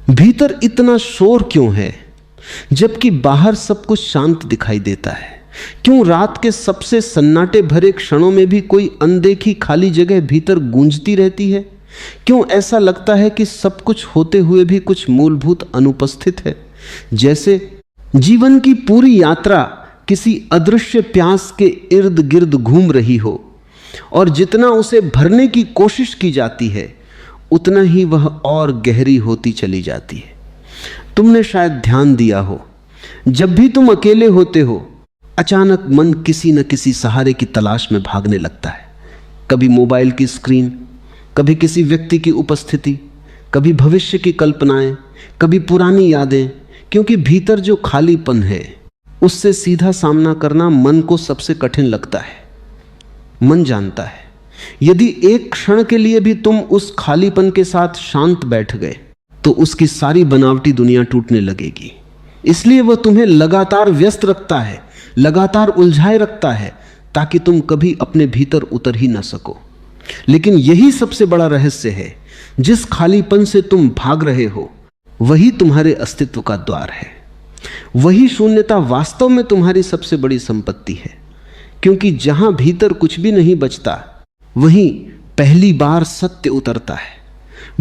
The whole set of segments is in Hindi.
भीतर इतना शोर क्यों है जबकि बाहर सब कुछ शांत दिखाई देता है? क्यों रात के सबसे सन्नाटे भरे क्षणों में भी कोई अनदेखी खाली जगह भीतर गूंजती रहती है? क्यों ऐसा लगता है कि सब कुछ होते हुए भी कुछ मूलभूत अनुपस्थित है? जैसे जीवन की पूरी यात्रा किसी अदृश्य प्यास के इर्द गिर्द घूम रही हो और जितना उसे भरने की कोशिश की जाती है उतना ही वह और गहरी होती चली जाती है। तुमने शायद ध्यान दिया हो, जब भी तुम अकेले होते हो अचानक मन किसी न किसी सहारे की तलाश में भागने लगता है। कभी मोबाइल की स्क्रीन, कभी किसी व्यक्ति की उपस्थिति, कभी भविष्य की कल्पनाएं, कभी पुरानी यादें, क्योंकि भीतर जो खालीपन है उससे सीधा सामना करना मन को सबसे कठिन लगता है। मन जानता है यदि एक क्षण के लिए भी तुम उस खालीपन के साथ शांत बैठ गए तो उसकी सारी बनावटी दुनिया टूटने लगेगी। इसलिए वह तुम्हें लगातार व्यस्त रखता है, लगातार उलझाए रखता है, ताकि तुम कभी अपने भीतर उतर ही ना सको। लेकिन यही सबसे बड़ा रहस्य है, जिस खालीपन से तुम भाग रहे हो वही तुम्हारे अस्तित्व का द्वार है। वही शून्यता वास्तव में तुम्हारी सबसे बड़ी संपत्ति है, क्योंकि जहां भीतर कुछ भी नहीं बचता वहीं पहली बार सत्य उतरता है।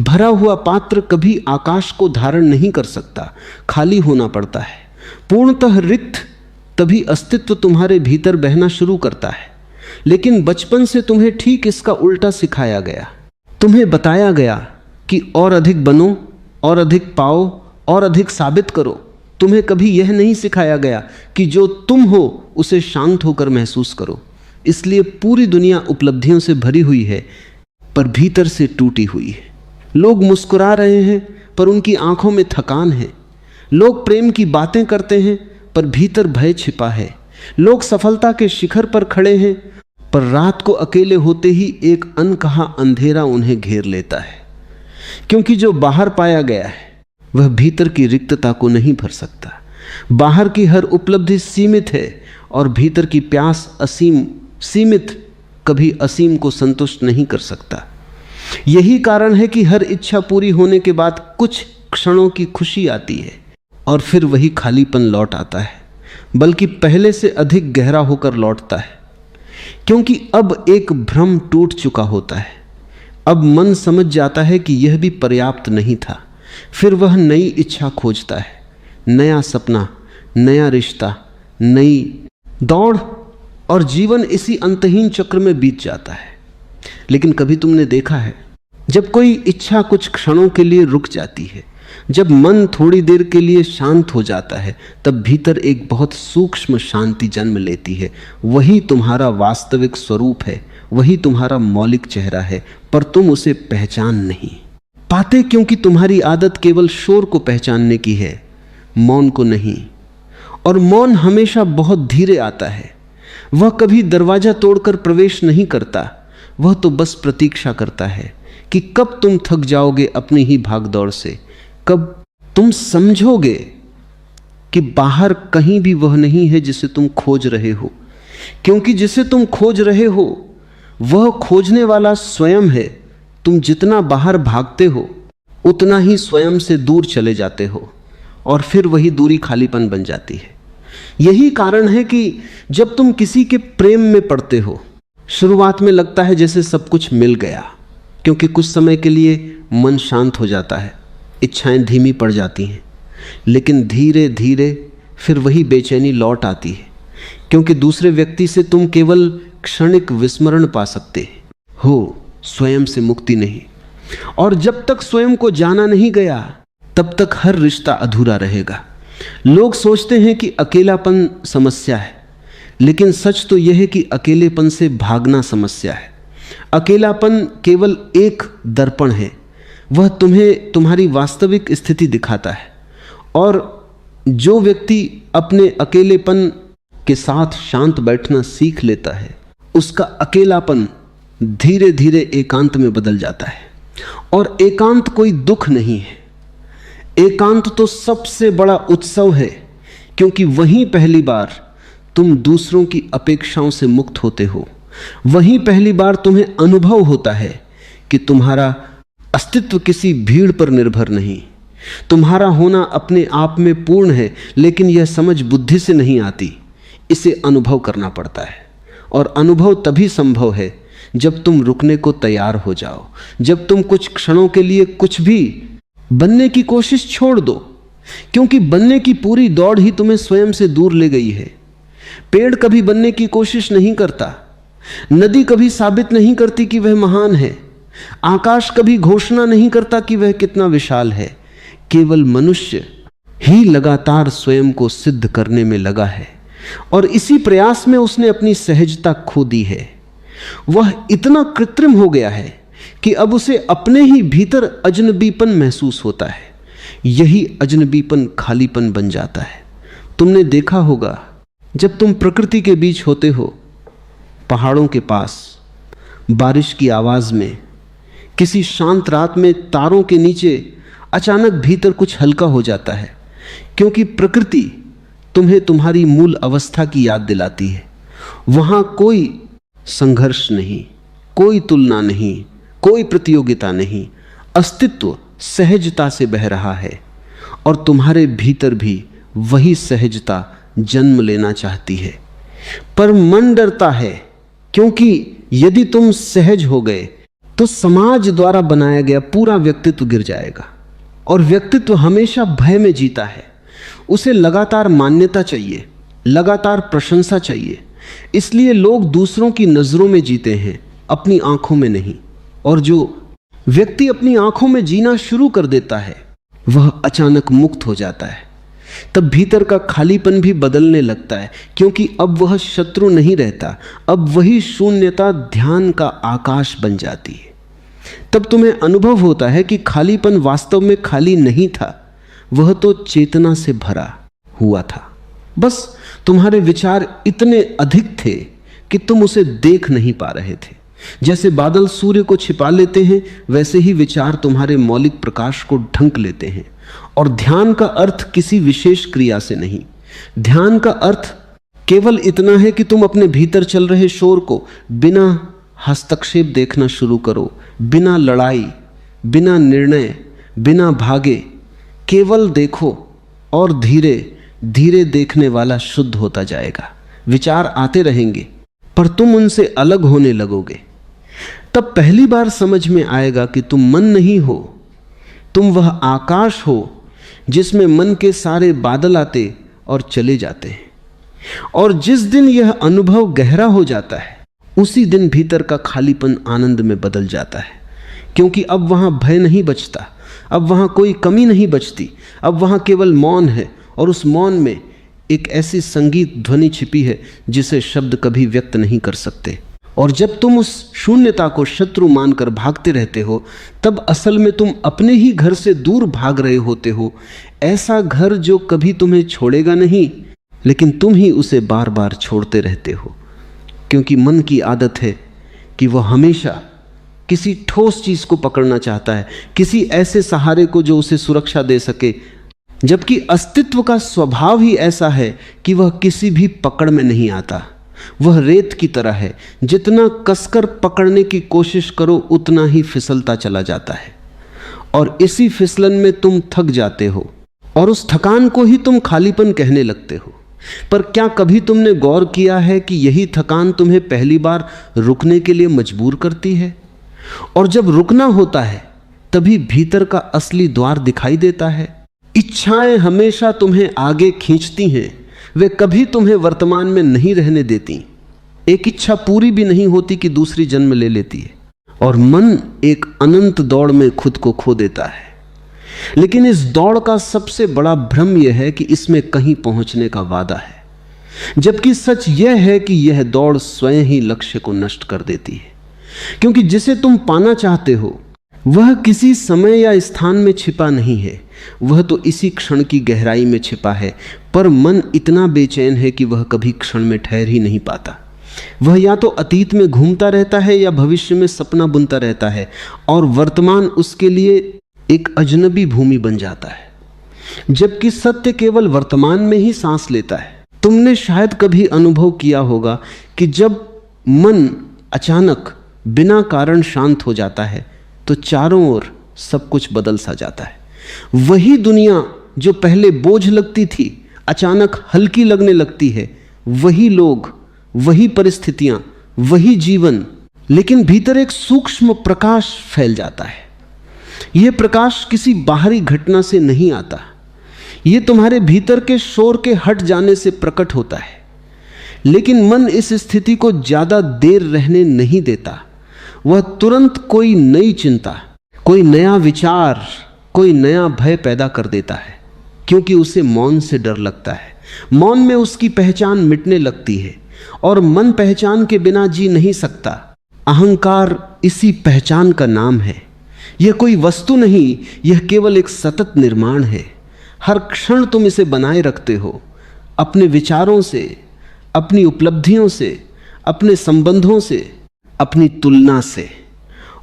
भरा हुआ पात्र कभी आकाश को धारण नहीं कर सकता, खाली होना पड़ता है। पूर्णतः रिक्त तभी अस्तित्व तुम्हारे भीतर बहना शुरू करता है। लेकिन बचपन से तुम्हें ठीक इसका उल्टा सिखाया गया। तुम्हें बताया गया कि और अधिक बनो, और अधिक पाओ, और अधिक साबित करो। तुम्हें कभी यह नहीं सिखाया गया कि जो तुम हो उसे शांत होकर महसूस करो। इसलिए पूरी दुनिया उपलब्धियों से भरी हुई है पर भीतर से टूटी हुई है। लोग मुस्कुरा रहे हैं पर उनकी आंखों में थकान है। लोग प्रेम की बातें करते हैं पर भीतर भय छिपा है। लोग सफलता के शिखर पर खड़े हैं पर रात को अकेले होते ही एक अनकहा अंधेरा उन्हें घेर लेता है, क्योंकि जो बाहर पाया गया है वह भीतर की रिक्तता को नहीं भर सकता। बाहर की हर उपलब्धि सीमित है और भीतर की प्यास असीम, सीमित कभी असीम को संतुष्ट नहीं कर सकता। यही कारण है कि हर इच्छा पूरी होने के बाद कुछ क्षणों की खुशी आती है और फिर वही खालीपन लौट आता है, बल्कि पहले से अधिक गहरा होकर लौटता है, क्योंकि अब एक भ्रम टूट चुका होता है। अब मन समझ जाता है कि यह भी पर्याप्त नहीं था। फिर वह नई इच्छा खोजता है, नया सपना, नया रिश्ता, नई दौड़, और जीवन इसी अंतहीन चक्र में बीत जाता है। लेकिन कभी तुमने देखा है, जब कोई इच्छा कुछ क्षणों के लिए रुक जाती है, जब मन थोड़ी देर के लिए शांत हो जाता है, तब भीतर एक बहुत सूक्ष्म शांति जन्म लेती है। वही तुम्हारा वास्तविक स्वरूप है, वही तुम्हारा मौलिक चेहरा है, पर तुम उसे पहचान नहीं पाते, क्योंकि तुम्हारी आदत केवल शोर को पहचानने की है, मौन को नहीं। और मौन हमेशा बहुत धीरे आता है। वह कभी दरवाजा तोड़कर प्रवेश नहीं करता, वह तो बस प्रतीक्षा करता है कि कब तुम थक जाओगे अपनी ही भागदौड़ से, कब तुम समझोगे कि बाहर कहीं भी वह नहीं है जिसे तुम खोज रहे हो। क्योंकि जिसे तुम खोज रहे हो वह खोजने वाला स्वयं है। तुम जितना बाहर भागते हो उतना ही स्वयं से दूर चले जाते हो और फिर वही दूरी खालीपन बन जाती है। यही कारण है कि जब तुम किसी के प्रेम में पड़ते हो, शुरुआत में लगता है जैसे सब कुछ मिल गया, क्योंकि कुछ समय के लिए मन शांत हो जाता है, इच्छाएं धीमी पड़ जाती हैं। लेकिन धीरे धीरे फिर वही बेचैनी लौट आती है, क्योंकि दूसरे व्यक्ति से तुम केवल क्षणिक विस्मरण पा सकते हो, स्वयं से मुक्ति नहीं। और जब तक स्वयं को जाना नहीं गया तब तक हर रिश्ता अधूरा रहेगा। लोग सोचते हैं कि अकेलापन समस्या है, लेकिन सच तो यह है कि अकेलेपन से भागना समस्या है। अकेलापन केवल एक दर्पण है, वह तुम्हें तुम्हारी वास्तविक स्थिति दिखाता है। और जो व्यक्ति अपने अकेलेपन के साथ शांत बैठना सीख लेता है, उसका अकेलापन धीरे धीरे एकांत में बदल जाता है। और एकांत कोई दुख नहीं है, एकांत तो सबसे बड़ा उत्सव है, क्योंकि वहीं पहली बार तुम दूसरों की अपेक्षाओं से मुक्त होते हो। वहीं पहली बार तुम्हें अनुभव होता है कि तुम्हारा अस्तित्व किसी भीड़ पर निर्भर नहीं, तुम्हारा होना अपने आप में पूर्ण है, लेकिन यह समझ बुद्धि से नहीं आती, इसे अनुभव करना पड़ता है। और अनुभव तभी संभव है जब तुम रुकने को तैयार हो जाओ, जब तुम कुछ क्षणों के लिए कुछ भी बनने की कोशिश छोड़ दो, क्योंकि बनने की पूरी दौड़ ही तुम्हें स्वयं से दूर ले गई है। पेड़ कभी बनने की कोशिश नहीं करता, नदी कभी साबित नहीं करती कि वह महान है, आकाश कभी घोषणा नहीं करता कि वह कितना विशाल है। केवल मनुष्य ही लगातार स्वयं को सिद्ध करने में लगा है, और इसी प्रयास में उसने अपनी सहजता खो दी है। वह इतना कृत्रिम हो गया है कि अब उसे अपने ही भीतर अजनबीपन महसूस होता है। यही अजनबीपन खालीपन बन जाता है। तुमने देखा होगा, जब तुम प्रकृति के बीच होते हो, पहाड़ों के पास, बारिश की आवाज़ में, किसी शांत रात में तारों के नीचे अचानक भीतर कुछ हल्का हो जाता है, क्योंकि प्रकृति तुम्हें तुम्हारी मूल अवस्था की याद दिलाती है। वहाँ कोई संघर्ष नहीं, कोई तुलना नहीं, कोई प्रतियोगिता नहीं, अस्तित्व सहजता से बह रहा है, और तुम्हारे भीतर भी वही सहजता जन्म लेना चाहती है। पर मन डरता है, क्योंकि यदि तुम सहज हो गए तो समाज द्वारा बनाया गया पूरा व्यक्तित्व गिर जाएगा, और व्यक्तित्व हमेशा भय में जीता है। उसे लगातार मान्यता चाहिए, लगातार प्रशंसा चाहिए। इसलिए लोग दूसरों की नज़रों में जीते हैं, अपनी आंखों में नहीं। और जो व्यक्ति अपनी आंखों में जीना शुरू कर देता है, वह अचानक मुक्त हो जाता है। तब भीतर का खालीपन भी बदलने लगता है, क्योंकि अब वह शत्रु नहीं रहता, अब वही शून्यता ध्यान का आकाश बन जाती है। तब तुम्हें अनुभव होता है कि खालीपन वास्तव में खाली नहीं था, वह तो चेतना से भरा हुआ था। बस तुम्हारे विचार इतने अधिक थे कि तुम उसे देख नहीं पा रहे थे। जैसे बादल सूर्य को छिपा लेते हैं, वैसे ही विचार तुम्हारे मौलिक प्रकाश को ढंक लेते हैं। और ध्यान का अर्थ किसी विशेष क्रिया से नहीं। ध्यान का अर्थ केवल इतना है कि तुम अपने भीतर चल रहे शोर को बिना हस्तक्षेप देखना शुरू करो, बिना लड़ाई, बिना निर्णय, बिना भागे। केवल देखो, और धीरे धीरे देखने वाला शुद्ध होता जाएगा। विचार आते रहेंगे, पर तुम उनसे अलग होने लगोगे। तब पहली बार समझ में आएगा कि तुम मन नहीं हो, तुम वह आकाश हो जिसमें मन के सारे बादल आते और चले जाते हैं। और जिस दिन यह अनुभव गहरा हो जाता है, उसी दिन भीतर का खालीपन आनंद में बदल जाता है, क्योंकि अब वहाँ भय नहीं बचता, अब वहाँ कोई कमी नहीं बचती। अब वहाँ केवल मौन है, और उस मौन में एक ऐसी संगीत ध्वनि छिपी है जिसे शब्द कभी व्यक्त नहीं कर सकते। और जब तुम उस शून्यता को शत्रु मानकर भागते रहते हो, तब असल में तुम अपने ही घर से दूर भाग रहे होते हो। ऐसा घर जो कभी तुम्हें छोड़ेगा नहीं, लेकिन तुम ही उसे बार बार छोड़ते रहते हो, क्योंकि मन की आदत है कि वह हमेशा किसी ठोस चीज को पकड़ना चाहता है, किसी ऐसे सहारे को जो उसे सुरक्षा दे सके, जबकि अस्तित्व का स्वभाव ही ऐसा है कि वह किसी भी पकड़ में नहीं आता। वह रेत की तरह है, जितना कसकर पकड़ने की कोशिश करो उतना ही फिसलता चला जाता है, और इसी फिसलन में तुम थक जाते हो, और उस थकान को ही तुम खालीपन कहने लगते हो। पर क्या कभी तुमने गौर किया है कि यही थकान तुम्हें पहली बार रुकने के लिए मजबूर करती है? और जब रुकना होता है, तभी भीतर का असली द्वार दिखाई देता है। इच्छाएं हमेशा तुम्हें आगे खींचती हैं, वे कभी तुम्हें वर्तमान में नहीं रहने देती। एक इच्छा पूरी भी नहीं होती कि दूसरी जन्म ले लेती है, और मन एक अनंत दौड़ में खुद को खो देता है। लेकिन इस दौड़ का सबसे बड़ा भ्रम यह है कि इसमें कहीं पहुंचने का वादा है, जबकि सच यह है कि यह दौड़ स्वयं ही लक्ष्य को नष्ट कर देती है। क्योंकि जिसे तुम पाना चाहते हो वह किसी समय या स्थान में छिपा नहीं है, वह तो इसी क्षण की गहराई में छिपा है। पर मन इतना बेचैन है कि वह कभी क्षण में ठहर ही नहीं पाता। वह या तो अतीत में घूमता रहता है या भविष्य में सपना बुनता रहता है, और वर्तमान उसके लिए एक अजनबी भूमि बन जाता है, जबकि सत्य केवल वर्तमान में ही सांस लेता है। तुमने शायद कभी अनुभव किया होगा कि जब मन अचानक बिना कारण शांत हो जाता है तो चारों ओर सब कुछ बदल सा जाता है। वही दुनिया जो पहले बोझ लगती थी अचानक हल्की लगने लगती है, वही लोग, वही परिस्थितियां, वही जीवन, लेकिन भीतर एक सूक्ष्म प्रकाश फैल जाता है। यह प्रकाश किसी बाहरी घटना से नहीं आता, यह तुम्हारे भीतर के शोर के हट जाने से प्रकट होता है। लेकिन मन इस स्थिति को ज्यादा देर रहने नहीं देता। वह तुरंत कोई नई चिंता, कोई नया विचार, कोई नया भय पैदा कर देता है, क्योंकि उसे मौन से डर लगता है। मौन में उसकी पहचान मिटने लगती है और मन पहचान के बिना जी नहीं सकता। अहंकार इसी पहचान का नाम है। यह कोई वस्तु नहीं, यह केवल एक सतत निर्माण है। हर क्षण तुम इसे बनाए रखते हो, अपने विचारों से, अपनी उपलब्धियों से, अपने संबंधों से, अपनी तुलना से।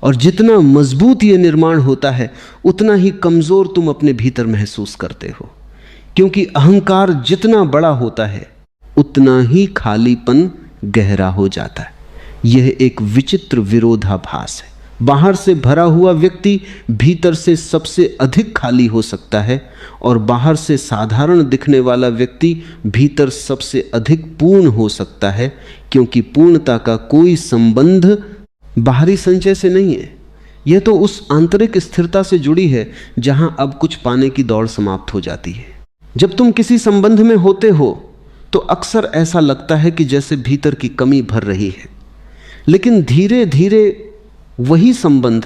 और जितना मजबूत ये निर्माण होता है उतना ही कमजोर तुम अपने भीतर महसूस करते हो, क्योंकि अहंकार जितना बड़ा होता है उतना ही खालीपन गहरा हो जाता है। यह एक विचित्र विरोधाभास है। बाहर से भरा हुआ व्यक्ति भीतर से सबसे अधिक खाली हो सकता है, और बाहर से साधारण दिखने वाला व्यक्ति भीतर सबसे अधिक पूर्ण हो सकता है, क्योंकि पूर्णता का कोई संबंध बाहरी संचय से नहीं है। यह तो उस आंतरिक स्थिरता से जुड़ी है जहां अब कुछ पाने की दौड़ समाप्त हो जाती है। जब तुम किसी संबंध में होते हो तो अक्सर ऐसा लगता है कि जैसे भीतर की कमी भर रही है, लेकिन धीरे धीरे वही संबंध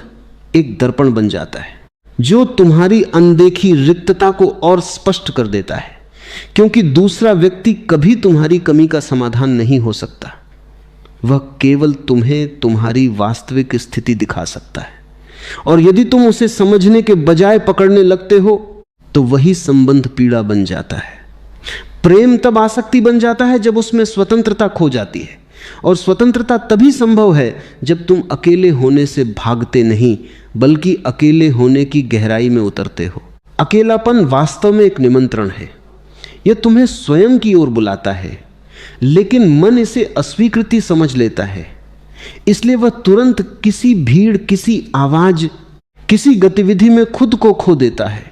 एक दर्पण बन जाता है जो तुम्हारी अनदेखी रिक्तता को और स्पष्ट कर देता है, क्योंकि दूसरा व्यक्ति कभी तुम्हारी कमी का समाधान नहीं हो सकता। वह केवल तुम्हें तुम्हारी वास्तविक स्थिति दिखा सकता है, और यदि तुम उसे समझने के बजाय पकड़ने लगते हो तो वही संबंध पीड़ा बन जाता है। प्रेम तब आसक्ति बन जाता है जब उसमें स्वतंत्रता खो जाती है, और स्वतंत्रता तभी संभव है जब तुम अकेले होने से भागते नहीं, बल्कि अकेले होने की गहराई में उतरते हो। अकेलापन वास्तव में एक निमंत्रण है। यह तुम्हें स्वयं की ओर बुलाता है, लेकिन मन इसे अस्वीकृति समझ लेता है। इसलिए वह तुरंत किसी भीड़, किसी आवाज, किसी गतिविधि में खुद को खो देता है।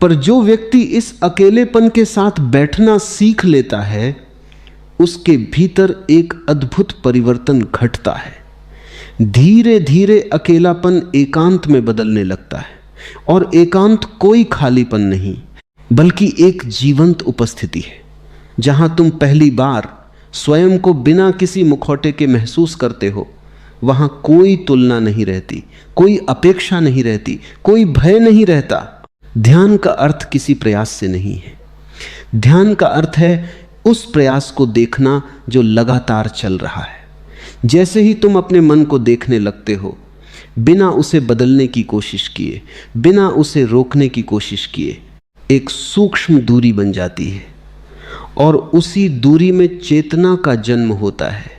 पर जो व्यक्ति इस अकेलेपन के साथ बैठना सीख लेता है, उसके भीतर एक अद्भुत परिवर्तन घटता है। धीरे धीरे अकेलापन एकांत में बदलने लगता है, और एकांत कोई खालीपन नहीं बल्कि एक जीवंत उपस्थिति है, जहां तुम पहली बार स्वयं को बिना किसी मुखौटे के महसूस करते हो। वहां कोई तुलना नहीं रहती, कोई अपेक्षा नहीं रहती, कोई भय नहीं रहता। ध्यान का अर्थ किसी प्रयास से नहीं है। ध्यान का अर्थ है उस प्रयास को देखना जो लगातार चल रहा है। जैसे ही तुम अपने मन को देखने लगते हो, बिना उसे बदलने की कोशिश किए, बिना उसे रोकने की कोशिश किए, एक सूक्ष्म दूरी बन जाती है, और उसी दूरी में चेतना का जन्म होता है।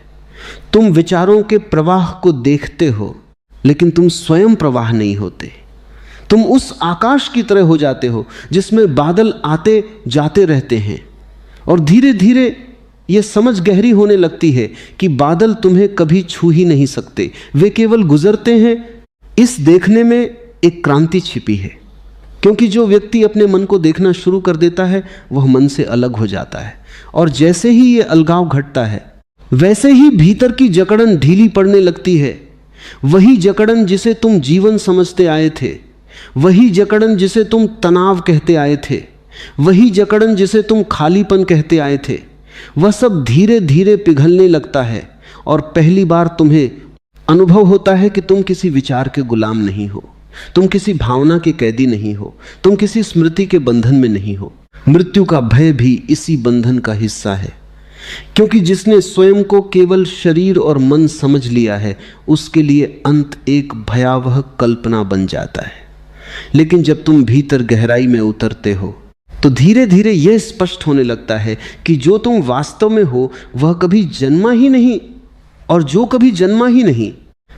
तुम विचारों के प्रवाह को देखते हो, लेकिन तुम स्वयं प्रवाह नहीं होते। तुम उस आकाश की तरह हो जाते हो जिसमें बादल आते जाते रहते हैं, और धीरे धीरे यह समझ गहरी होने लगती है कि बादल तुम्हें कभी छू ही नहीं सकते, वे केवल गुजरते हैं। इस देखने में एक क्रांति छिपी है, क्योंकि जो व्यक्ति अपने मन को देखना शुरू कर देता है वह मन से अलग हो जाता है, और जैसे ही ये अलगाव घटता है वैसे ही भीतर की जकड़न ढीली पड़ने लगती है। वही जकड़न जिसे तुम जीवन समझते आए थे, वही जकड़न जिसे तुम तनाव कहते आए थे, वही जकड़न जिसे तुम खालीपन कहते आए थे, वह सब धीरे धीरे पिघलने लगता है, और पहली बार तुम्हें अनुभव होता है कि तुम किसी विचार के गुलाम नहीं हो, तुम किसी भावना के कैदी नहीं हो, तुम किसी स्मृति के बंधन में नहीं हो। मृत्यु का भय भी इसी बंधन का हिस्सा है, क्योंकि जिसने स्वयं को केवल शरीर और मन समझ लिया है उसके लिए अंत एक भयावह कल्पना बन जाता है। लेकिन जब तुम भीतर गहराई में उतरते हो तो धीरे धीरे यह स्पष्ट होने लगता है कि जो तुम वास्तव में हो वह कभी जन्मा ही नहीं, और जो कभी जन्मा ही नहीं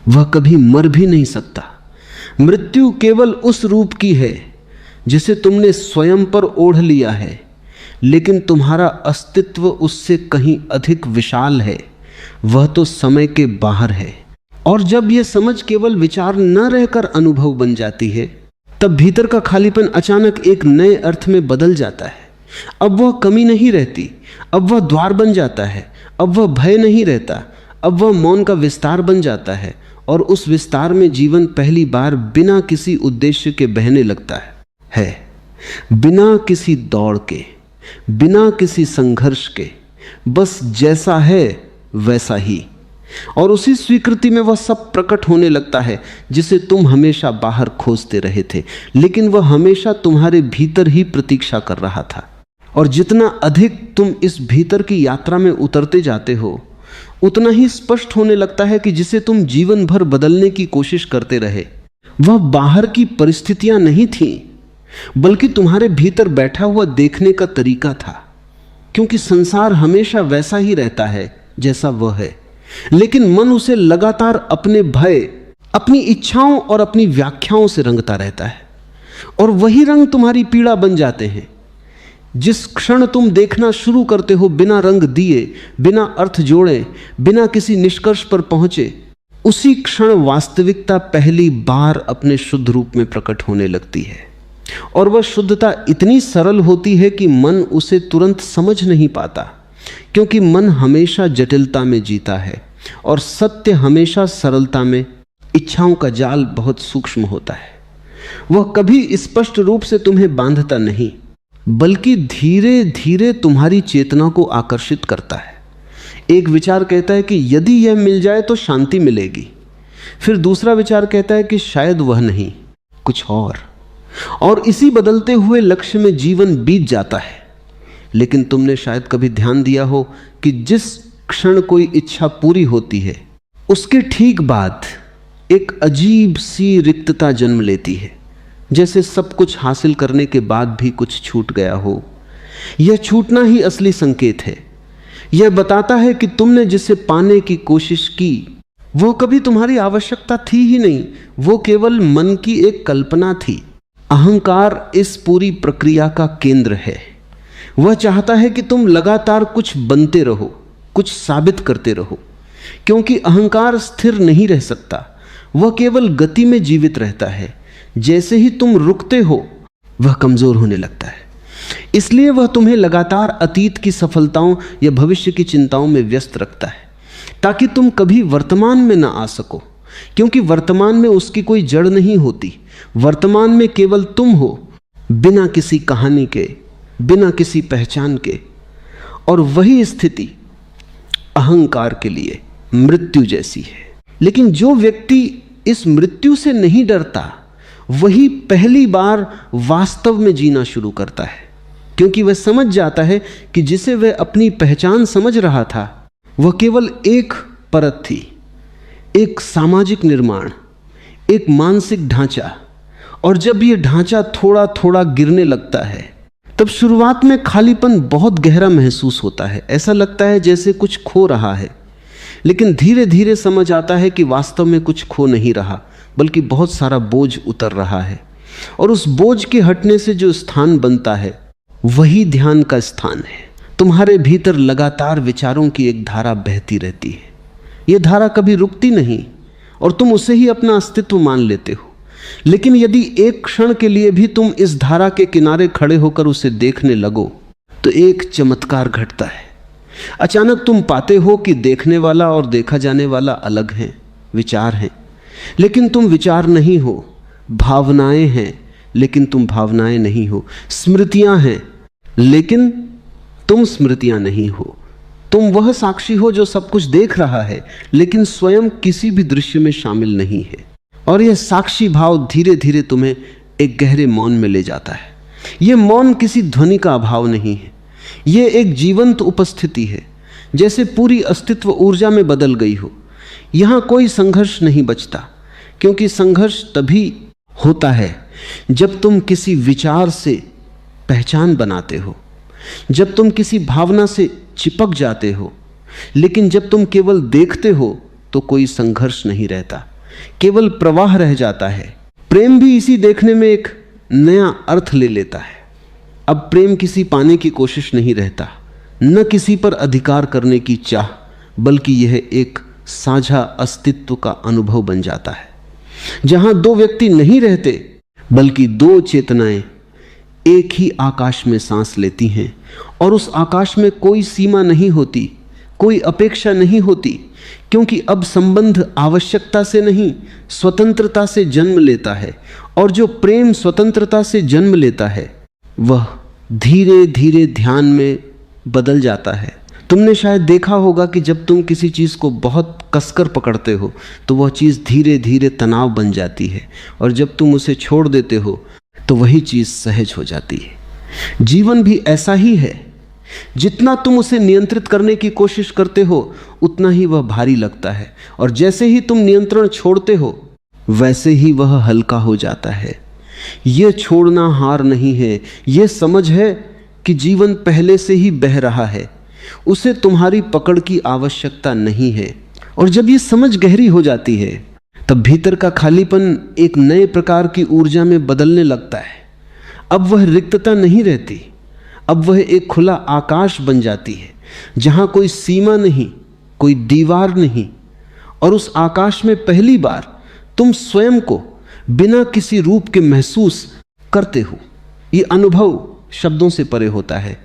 वह कभी मर भी नहीं सकता। मृत्यु केवल उस रूप की है जिसे तुमने स्वयं पर ओढ़ लिया है, लेकिन तुम्हारा अस्तित्व उससे कहीं अधिक विशाल है। वह तो समय के बाहर है। और जब यह समझ केवल विचार न रहकर अनुभव बन जाती है, तब भीतर का खालीपन अचानक एक नए अर्थ में बदल जाता है। अब वह कमी नहीं रहती, अब वह द्वार बन जाता है, अब वह भय नहीं रहता, अब वह मौन का विस्तार बन जाता है, और उस विस्तार में जीवन पहली बार बिना किसी उद्देश्य के बहने लगता है, बिना किसी दौड़ के, बिना किसी संघर्ष के, बस जैसा है वैसा ही। और उसी स्वीकृति में वह सब प्रकट होने लगता है जिसे तुम हमेशा बाहर खोजते रहे थे, लेकिन वह हमेशा तुम्हारे भीतर ही प्रतीक्षा कर रहा था। और जितना अधिक तुम इस भीतर की यात्रा में उतरते जाते हो, उतना ही स्पष्ट होने लगता है कि जिसे तुम जीवन भर बदलने की कोशिश करते रहे, वह बाहर की परिस्थितियां नहीं थीं, बल्कि तुम्हारे भीतर बैठा हुआ देखने का तरीका था। क्योंकि संसार हमेशा वैसा ही रहता है जैसा वह है, लेकिन मन उसे लगातार अपने भय, अपनी इच्छाओं और अपनी व्याख्याओं से रंगता रहता है, और वही रंग तुम्हारी पीड़ा बन जाते हैं। जिस क्षण तुम देखना शुरू करते हो बिना रंग दिए, बिना अर्थ जोड़े, बिना किसी निष्कर्ष पर पहुंचे, उसी क्षण वास्तविकता पहली बार अपने शुद्ध रूप में प्रकट होने लगती है। और वह शुद्धता इतनी सरल होती है कि मन उसे तुरंत समझ नहीं पाता, क्योंकि मन हमेशा जटिलता में जीता है और सत्य हमेशा सरलता में। इच्छाओं का जाल बहुत सूक्ष्म होता है, वह कभी स्पष्ट रूप से तुम्हें बांधता नहीं, बल्कि धीरे धीरे तुम्हारी चेतना को आकर्षित करता है। एक विचार कहता है कि यदि यह मिल जाए तो शांति मिलेगी, फिर दूसरा विचार कहता है कि शायद वह नहीं, कुछ और इसी बदलते हुए लक्ष्य में जीवन बीत जाता है। लेकिन तुमने शायद कभी ध्यान दिया हो कि जिस क्षण कोई इच्छा पूरी होती है, उसके ठीक बाद एक अजीब सी रिक्तता जन्म लेती है, जैसे सब कुछ हासिल करने के बाद भी कुछ छूट गया हो। यह छूटना ही असली संकेत है। यह बताता है कि तुमने जिसे पाने की कोशिश की वो कभी तुम्हारी आवश्यकता थी ही नहीं, वो केवल मन की एक कल्पना थी। अहंकार इस पूरी प्रक्रिया का केंद्र है। वह चाहता है कि तुम लगातार कुछ बनते रहो, कुछ साबित करते रहो, क्योंकि अहंकार स्थिर नहीं रह सकता, वह केवल गति में जीवित रहता है। जैसे ही तुम रुकते हो, वह कमजोर होने लगता है। इसलिए वह तुम्हें लगातार अतीत की सफलताओं या भविष्य की चिंताओं में व्यस्त रखता है, ताकि तुम कभी वर्तमान में ना आ सको, क्योंकि वर्तमान में उसकी कोई जड़ नहीं होती। वर्तमान में केवल तुम हो, बिना किसी कहानी के, बिना किसी पहचान के। और वही स्थिति अहंकार के लिए मृत्यु जैसी है। लेकिन जो व्यक्ति इस मृत्यु से नहीं डरता, वही पहली बार वास्तव में जीना शुरू करता है, क्योंकि वह समझ जाता है कि जिसे वह अपनी पहचान समझ रहा था, वह केवल एक परत थी, एक सामाजिक निर्माण, एक मानसिक ढांचा। और जब यह ढांचा थोड़ा थोड़ा गिरने लगता है, तब शुरुआत में खालीपन बहुत गहरा महसूस होता है। ऐसा लगता है जैसे कुछ खो रहा है, लेकिन धीरे धीरे समझ आता है कि वास्तव में कुछ खो नहीं रहा, बल्कि बहुत सारा बोझ उतर रहा है। और उस बोझ के हटने से जो स्थान बनता है, वही ध्यान का स्थान है। तुम्हारे भीतर लगातार विचारों की एक धारा बहती रहती है। यह धारा कभी रुकती नहीं और तुम उसे ही अपना अस्तित्व मान लेते हो। लेकिन यदि एक क्षण के लिए भी तुम इस धारा के किनारे खड़े होकर उसे देखने लगो, तो एक चमत्कार घटता है। अचानक तुम पाते हो कि देखने वाला और देखा जाने वाला अलग हैं, विचार हैं, लेकिन तुम विचार नहीं हो। भावनाएं हैं, लेकिन तुम भावनाएं नहीं हो। स्मृतियां हैं, लेकिन तुम स्मृतियां नहीं हो। तुम वह साक्षी हो जो सब कुछ देख रहा है, लेकिन स्वयं किसी भी दृश्य में शामिल नहीं है। और यह साक्षी भाव धीरे धीरे तुम्हें एक गहरे मौन में ले जाता है। यह मौन किसी ध्वनि का अभाव नहीं है, यह एक जीवंत उपस्थिति है, जैसे पूरी अस्तित्व ऊर्जा में बदल गई हो। यहाँ कोई संघर्ष नहीं बचता, क्योंकि संघर्ष तभी होता है जब तुम किसी विचार से पहचान बनाते हो, जब तुम किसी भावना से चिपक जाते हो। लेकिन जब तुम केवल देखते हो तो कोई संघर्ष नहीं रहता, केवल प्रवाह रह जाता है। प्रेम भी इसी देखने में एक नया अर्थ ले लेता है। अब प्रेम किसी पाने की कोशिश नहीं रहता, न किसी पर अधिकार करने की चाह, बल्कि यह एक साझा अस्तित्व का अनुभव बन जाता है। जहां दो व्यक्ति नहीं रहते, बल्कि दो चेतनाएं एक ही आकाश में सांस लेती हैं और उस आकाश में कोई सीमा नहीं होती, कोई अपेक्षा नहीं होती, क्योंकि अब संबंध आवश्यकता से नहीं स्वतंत्रता से जन्म लेता है। और जो प्रेम स्वतंत्रता से जन्म लेता है वह धीरे धीरे ध्यान में बदल जाता है। तुमने शायद देखा होगा कि जब तुम किसी चीज़ को बहुत कसकर पकड़ते हो तो वह चीज़ धीरे धीरे तनाव बन जाती है, और जब तुम उसे छोड़ देते हो तो वही चीज़ सहज हो जाती है। जीवन भी ऐसा ही है, जितना तुम उसे नियंत्रित करने की कोशिश करते हो उतना ही वह भारी लगता है, और जैसे ही तुम नियंत्रण छोड़ते हो वैसे ही वह हल्का हो जाता है। यह छोड़ना हार नहीं है, यह समझ है कि जीवन पहले से ही बह रहा है, उसे तुम्हारी पकड़ की आवश्यकता नहीं है। और जब यह समझ गहरी हो जाती है तब भीतर का खालीपन एक नए प्रकार की ऊर्जा में बदलने लगता है। अब वह रिक्तता नहीं रहती, अब वह एक खुला आकाश बन जाती है जहां कोई सीमा नहीं, कोई दीवार नहीं। और उस आकाश में पहली बार तुम स्वयं को बिना किसी रूप के महसूस करते हो। ये अनुभव शब्दों से परे होता है,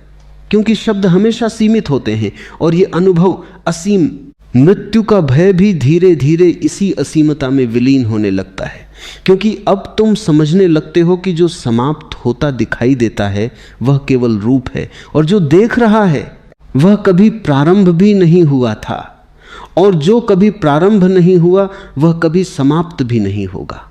क्योंकि शब्द हमेशा सीमित होते हैं, और ये अनुभव असीम। मृत्यु का भय भी धीरे धीरे इसी असीमता में विलीन होने लगता है, क्योंकि अब तुम समझने लगते हो कि जो समाप्त होता दिखाई देता है वह केवल रूप है, और जो देख रहा है वह कभी प्रारंभ भी नहीं हुआ था, और जो कभी प्रारंभ नहीं हुआ वह कभी समाप्त भी नहीं होगा।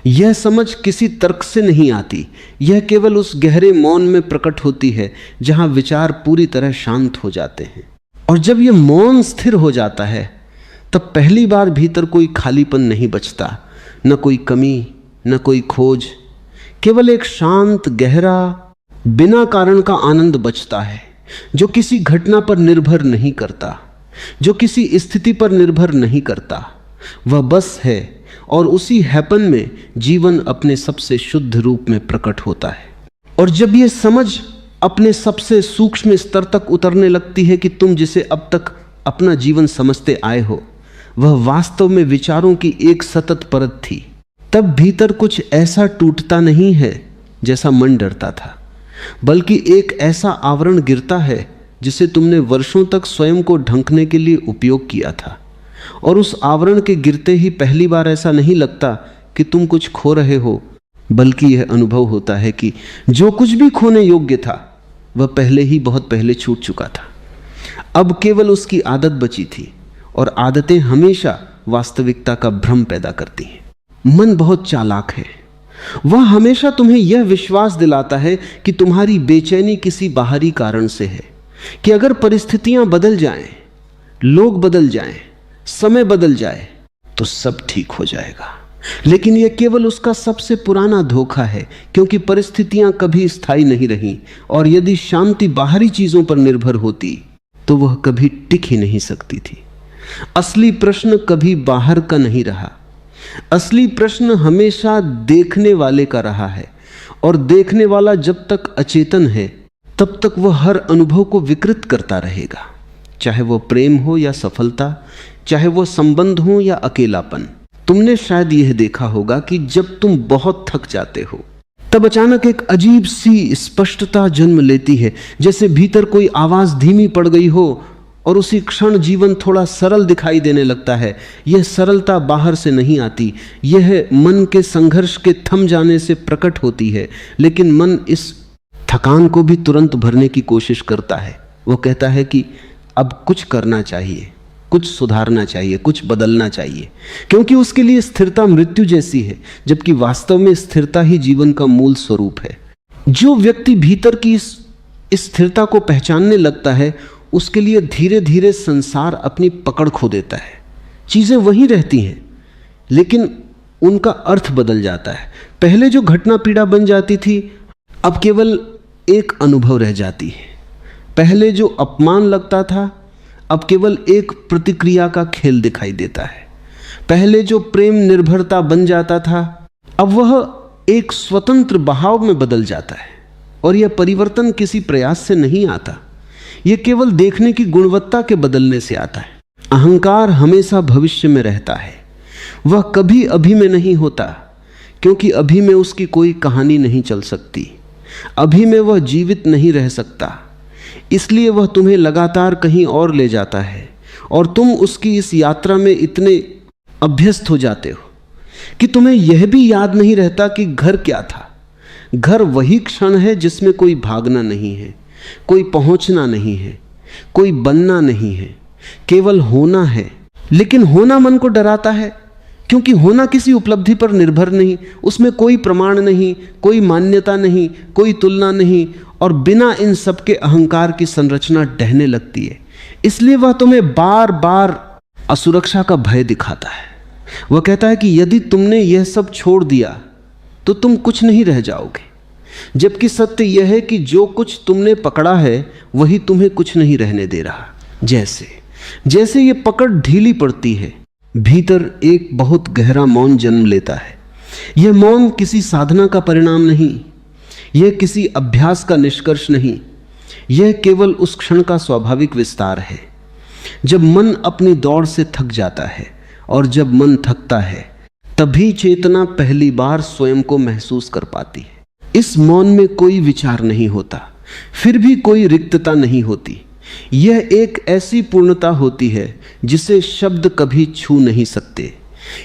यह समझ किसी तर्क से नहीं आती, यह केवल उस गहरे मौन में प्रकट होती है जहां विचार पूरी तरह शांत हो जाते हैं। और जब यह मौन स्थिर हो जाता है तब पहली बार भीतर कोई खालीपन नहीं बचता, न कोई कमी, न कोई खोज, केवल एक शांत गहरा बिना कारण का आनंद बचता है, जो किसी घटना पर निर्भर नहीं करता, जो किसी स्थिति पर निर्भर नहीं करता। वह बस है, और उसी हैपन में जीवन अपने सबसे शुद्ध रूप में प्रकट होता है। और जब यह समझ अपने सबसे सूक्ष्म स्तर तक उतरने लगती है कि तुम जिसे अब तक अपना जीवन समझते आए हो वह वास्तव में विचारों की एक सतत परत थी, तब भीतर कुछ ऐसा टूटता नहीं है जैसा मन डरता था, बल्कि एक ऐसा आवरण गिरता है जिसे तुमने वर्षों तक स्वयं को ढंकने के लिए उपयोग किया था। और उस आवरण के गिरते ही पहली बार ऐसा नहीं लगता कि तुम कुछ खो रहे हो, बल्कि यह अनुभव होता है कि जो कुछ भी खोने योग्य था वह पहले ही बहुत पहले छूट चुका था। अब केवल उसकी आदत बची थी, और आदतें हमेशा वास्तविकता का भ्रम पैदा करती हैं। मन बहुत चालाक है, वह हमेशा तुम्हें यह विश्वास दिलाता है कि तुम्हारी बेचैनी किसी बाहरी कारण से है, कि अगर परिस्थितियां बदल जाएं, लोग बदल जाएं, समय बदल जाए तो सब ठीक हो जाएगा। लेकिन यह केवल उसका सबसे पुराना धोखा है, क्योंकि परिस्थितियां कभी स्थायी नहीं रहीं, और यदि शांति बाहरी चीजों पर निर्भर होती तो वह कभी टिक ही नहीं सकती थी। असली प्रश्न कभी बाहर का नहीं रहा, असली प्रश्न हमेशा देखने वाले का रहा है, और देखने वाला जब तक अचेतन है तब तक वह हर अनुभव को विकृत करता रहेगा, चाहे वह प्रेम हो या सफलता, चाहे वो संबंध हो या अकेलापन। तुमने शायद यह देखा होगा कि जब तुम बहुत थक जाते हो तब अचानक एक अजीब सी स्पष्टता जन्म लेती है, जैसे भीतर कोई आवाज धीमी पड़ गई हो, और उसी क्षण जीवन थोड़ा सरल दिखाई देने लगता है। यह सरलता बाहर से नहीं आती, यह मन के संघर्ष के थम जाने से प्रकट होती है। लेकिन मन इस थकान को भी तुरंत भरने की कोशिश करता है। वो कहता है कि अब कुछ करना चाहिए, कुछ सुधारना चाहिए, कुछ बदलना चाहिए, क्योंकि उसके लिए स्थिरता मृत्यु जैसी है, जबकि वास्तव में स्थिरता ही जीवन का मूल स्वरूप है। जो व्यक्ति भीतर की इस स्थिरता को पहचानने लगता है उसके लिए धीरे धीरे संसार अपनी पकड़ खो देता है। चीजें वहीं रहती हैं लेकिन उनका अर्थ बदल जाता है। पहले जो घटना पीड़ा बन जाती थी अब केवल एक अनुभव रह जाती है। पहले जो अपमान लगता था अब केवल एक प्रतिक्रिया का खेल दिखाई देता है। पहले जो प्रेम निर्भरता बन जाता था अब वह एक स्वतंत्र बहाव में बदल जाता है। और यह परिवर्तन किसी प्रयास से नहीं आता, यह केवल देखने की गुणवत्ता के बदलने से आता है। अहंकार हमेशा भविष्य में रहता है, वह कभी अभी में नहीं होता, क्योंकि अभी में उसकी कोई कहानी नहीं चल सकती, अभी में वह जीवित नहीं रह सकता। इसलिए वह तुम्हें लगातार कहीं और ले जाता है और तुम उसकी इस यात्रा में इतने अभ्यस्त हो जाते हो कि तुम्हें यह भी याद नहीं रहता कि घर क्या था। घर वही क्षण है जिसमें कोई भागना नहीं है, कोई पहुंचना नहीं है, कोई बनना नहीं है, केवल होना है। लेकिन होना मन को डराता है, क्योंकि होना किसी उपलब्धि पर निर्भर नहीं, उसमें कोई प्रमाण नहीं, कोई मान्यता नहीं, कोई तुलना नहीं, और बिना इन सब के अहंकार की संरचना ढहने लगती है। इसलिए वह तुम्हें बार बार असुरक्षा का भय दिखाता है। वह कहता है कि यदि तुमने यह सब छोड़ दिया तो तुम कुछ नहीं रह जाओगे, जबकि सत्य यह है कि जो कुछ तुमने पकड़ा है वही तुम्हें कुछ नहीं रहने दे रहा। जैसे जैसे ये पकड़ ढीली पड़ती है, भीतर एक बहुत गहरा मौन जन्म लेता है। यह मौन किसी साधना का परिणाम नहीं, यह किसी अभ्यास का निष्कर्ष नहीं, यह केवल उस क्षण का स्वाभाविक विस्तार है जब मन अपनी दौड़ से थक जाता है। और जब मन थकता है तभी चेतना पहली बार स्वयं को महसूस कर पाती है। इस मौन में कोई विचार नहीं होता, फिर भी कोई रिक्तता नहीं होती। यह एक ऐसी पूर्णता होती है जिसे शब्द कभी छू नहीं सकते।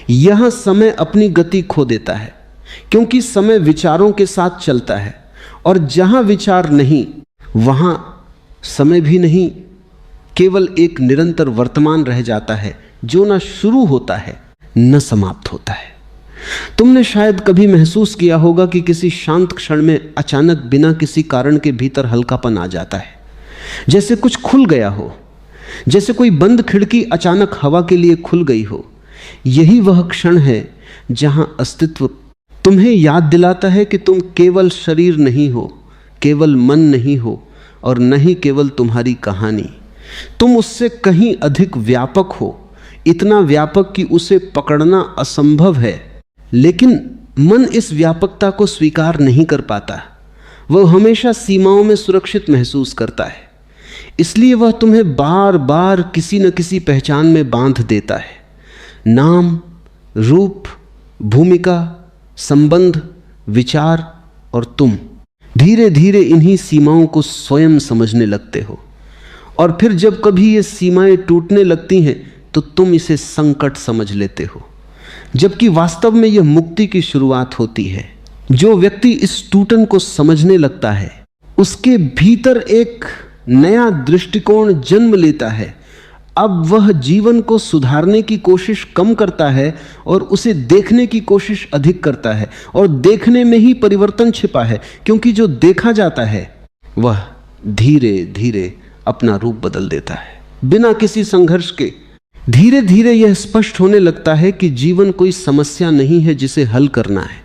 यह समय अपनी गति खो देता है, क्योंकि समय विचारों के साथ चलता है, और जहां विचार नहीं वहां समय भी नहीं, केवल एक निरंतर वर्तमान रह जाता है जो न शुरू होता है न समाप्त होता है। तुमने शायद कभी महसूस किया होगा कि किसी शांत क्षण में अचानक बिना किसी कारण के भीतर हल्कापन आ जाता है, जैसे कुछ खुल गया हो, जैसे कोई बंद खिड़की अचानक हवा के लिए खुल गई हो। यही वह क्षण है जहां अस्तित्व तुम्हें याद दिलाता है कि तुम केवल शरीर नहीं हो, केवल मन नहीं हो, और न ही केवल तुम्हारी कहानी। तुम उससे कहीं अधिक व्यापक हो, इतना व्यापक कि उसे पकड़ना असंभव है। लेकिन मन इस व्यापकता को स्वीकार नहीं कर पाता, वह हमेशा सीमाओं में सुरक्षित महसूस करता है। इसलिए वह तुम्हें बार बार किसी न किसी पहचान में बांध देता है। नाम, रूप, भूमिका, संबंध, विचार और तुम धीरे धीरे इन्हीं सीमाओं को स्वयं समझने लगते हो। और फिर जब कभी ये सीमाएं टूटने लगती हैं तो तुम इसे संकट समझ लेते हो, जबकि वास्तव में यह मुक्ति की शुरुआत होती है। जो व्यक्ति इस टूटन को समझने लगता है उसके भीतर एक नया दृष्टिकोण जन्म लेता है। अब वह जीवन को सुधारने की कोशिश कम करता है और उसे देखने की कोशिश अधिक करता है, और देखने में ही परिवर्तन छिपा है, क्योंकि जो देखा जाता है वह धीरे धीरे अपना रूप बदल देता है बिना किसी संघर्ष के। धीरे धीरे यह स्पष्ट होने लगता है कि जीवन कोई समस्या नहीं है जिसे हल करना है,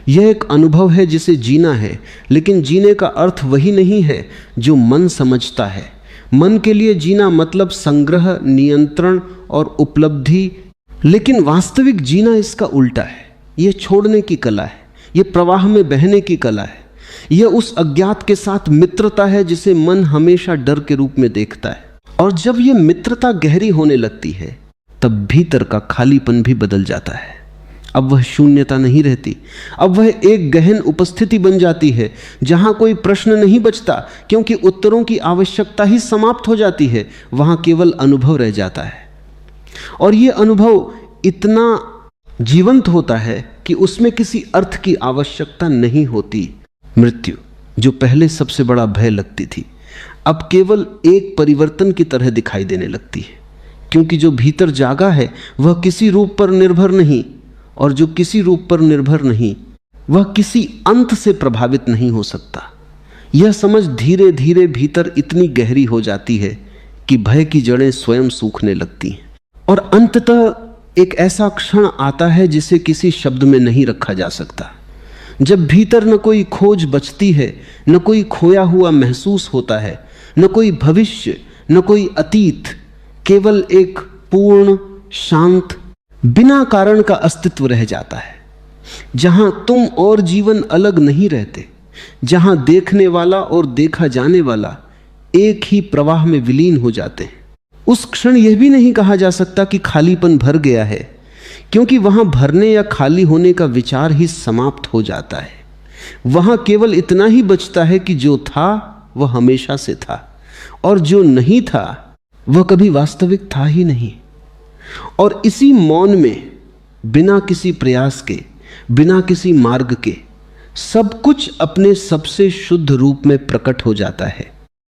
यह एक अनुभव है जिसे जीना है। लेकिन जीने का अर्थ वही नहीं है जो मन समझता है। मन के लिए जीना मतलब संग्रह, नियंत्रण और उपलब्धि, लेकिन वास्तविक जीना इसका उल्टा है। यह छोड़ने की कला है, यह प्रवाह में बहने की कला है, यह उस अज्ञात के साथ मित्रता है जिसे मन हमेशा डर के रूप में देखता है। और जब यह मित्रता गहरी होने लगती है तब भीतर का खालीपन भी बदल जाता है। अब वह शून्यता नहीं रहती, अब वह एक गहन उपस्थिति बन जाती है जहां कोई प्रश्न नहीं बचता, क्योंकि उत्तरों की आवश्यकता ही समाप्त हो जाती है। वहां केवल अनुभव रह जाता है, और यह अनुभव इतना जीवंत होता है कि उसमें किसी अर्थ की आवश्यकता नहीं होती। मृत्यु, जो पहले सबसे बड़ा भय लगती थी, अब केवल एक परिवर्तन की तरह दिखाई देने लगती है, क्योंकि जो भीतर जागा है वह किसी रूप पर निर्भर नहीं, और जो किसी रूप पर निर्भर नहीं वह किसी अंत से प्रभावित नहीं हो सकता। यह समझ धीरे धीरे भीतर इतनी गहरी हो जाती है कि भय की जड़ें स्वयं सूखने लगती हैं, और अंततः एक ऐसा क्षण आता है जिसे किसी शब्द में नहीं रखा जा सकता। जब भीतर न कोई खोज बचती है, न कोई खोया हुआ महसूस होता है, न कोई भविष्य, न कोई अतीत, केवल एक पूर्ण, शांत, बिना कारण का अस्तित्व रह जाता है, जहां तुम और जीवन अलग नहीं रहते, जहां देखने वाला और देखा जाने वाला एक ही प्रवाह में विलीन हो जाते हैं। उस क्षण यह भी नहीं कहा जा सकता कि खालीपन भर गया है, क्योंकि वहां भरने या खाली होने का विचार ही समाप्त हो जाता है। वहां केवल इतना ही बचता है कि जो था वह हमेशा से था, और जो नहीं था वह कभी वास्तविक था ही नहीं। और इसी मौन में, बिना किसी प्रयास के, बिना किसी मार्ग के, सब कुछ अपने सबसे शुद्ध रूप में प्रकट हो जाता है।